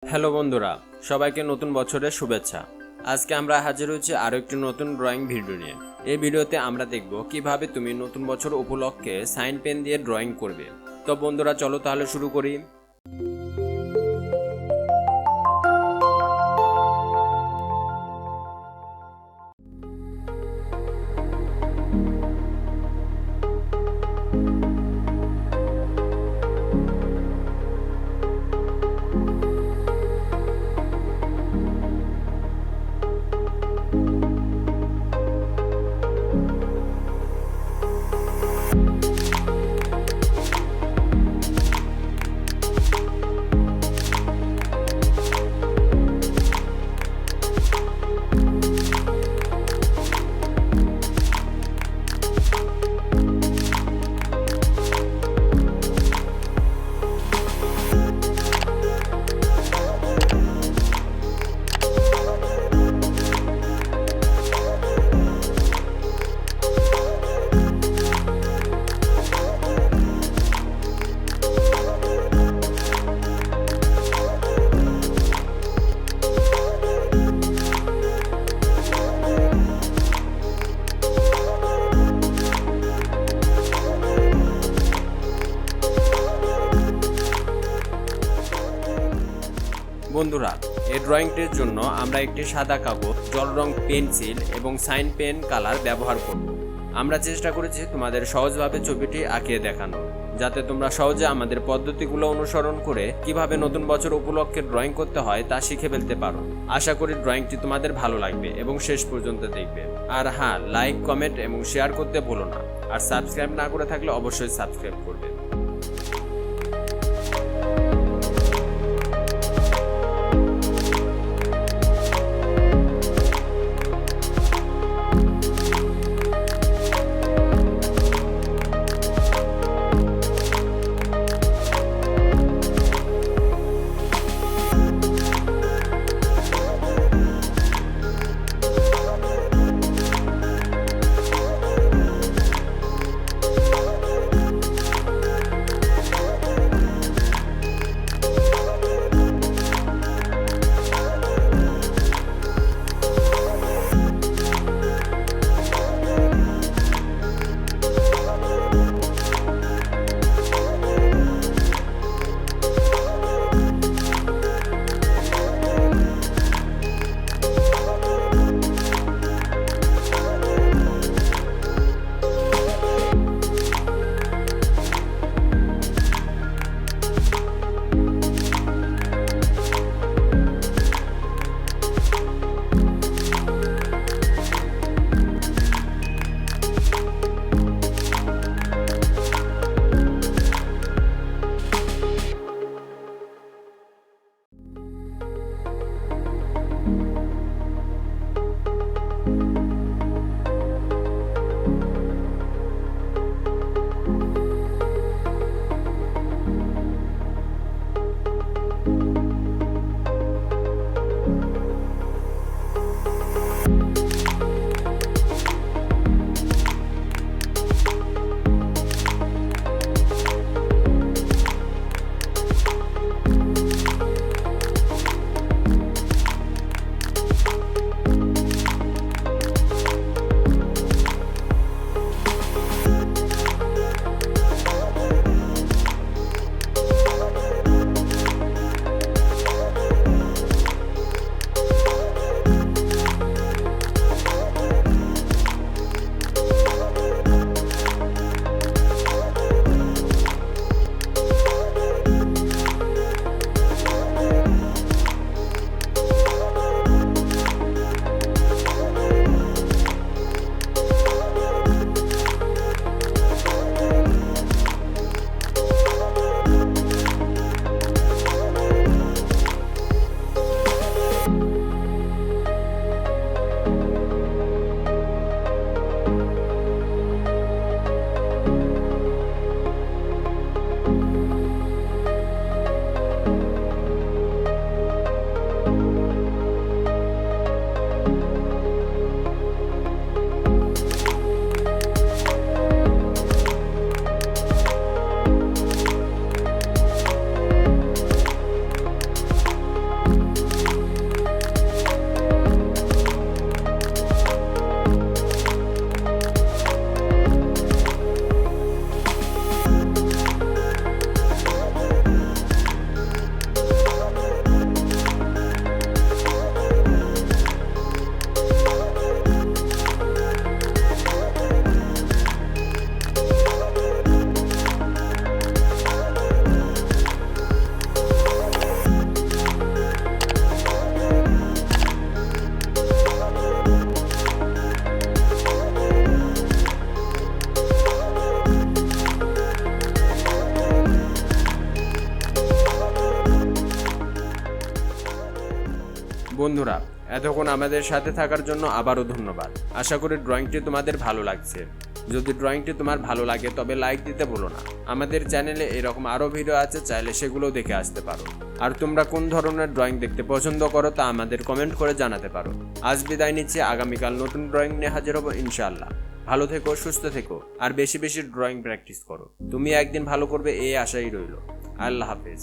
Hello বন্ধুরা, সবাইকে নতুন বছরের শুভেচ্ছা। আজকে আমরা হাজির হয়েছি আরো একটি নতুন ড্রয়িং ভিডিও নিয়ে। এই ভিডিওতে আমরা দেখব কিভাবে তুমি নতুন বছর উপলক্ষে সাইন পেন দিয়ে ড্রয়িং করবে। তো বন্ধুরা, চলো তাহলে শুরু করি। বন্ধুরা, এই ড্রয়িংটির জন্য আমরা একটি সাদা কাগজ, জল রং পেন্সিল এবং সাইন পেন কালার ব্যবহার করব। আমরা চেষ্টা করেছি তোমাদের সহজভাবে ছবিটি আঁকিয়ে দেখানো, যাতে তোমরা সহজে আমাদের পদ্ধতিগুলো অনুসরণ করে কিভাবে নতুন বছর উপলক্ষে ড্রয়িং করতে হয় তা শিখে ফেলতে পারো। আশা করি ড্রয়িংটি তোমাদের ভালো লাগবে এবং শেষ পর্যন্ত দেখবে। আর হ্যাঁ, লাইক, কমেন্ট এবং শেয়ার করতে ভুলো না। আর সাবস্ক্রাইব না করে থাকলে অবশ্যই সাবস্ক্রাইব করবে। বন্ধুরা, এতক্ষণ আমাদের সাথে থাকার জন্য আবারও ধন্যবাদ। আশা করি ড্রয়িংটি তোমাদের ভালো লাগছে। যদি ড্রয়িংটি তোমার ভালো লাগে তবে লাইক দিতে ভুলো না। আমাদের চ্যানেলে এরকম আরও ভিডিও আছে, চাইলে সেগুলো দেখে আসতে পারো। আর তোমরা কোন ধরনের ড্রয়িং দেখতে পছন্দ করো তা আমাদের কমেন্ট করে জানাতে পারো। আজ বিদায় নিচ্ছি, আগামীকাল নতুন ড্রয়িং নিয়ে হাজির হবো ইনশাআল্লাহ। ভালো থেকো, সুস্থ থেকো, আর বেশি বেশি ড্রয়িং প্র্যাকটিস করো। তুমি একদিন ভালো করবে এই আশাই রইল। আল্লাহ হাফেজ।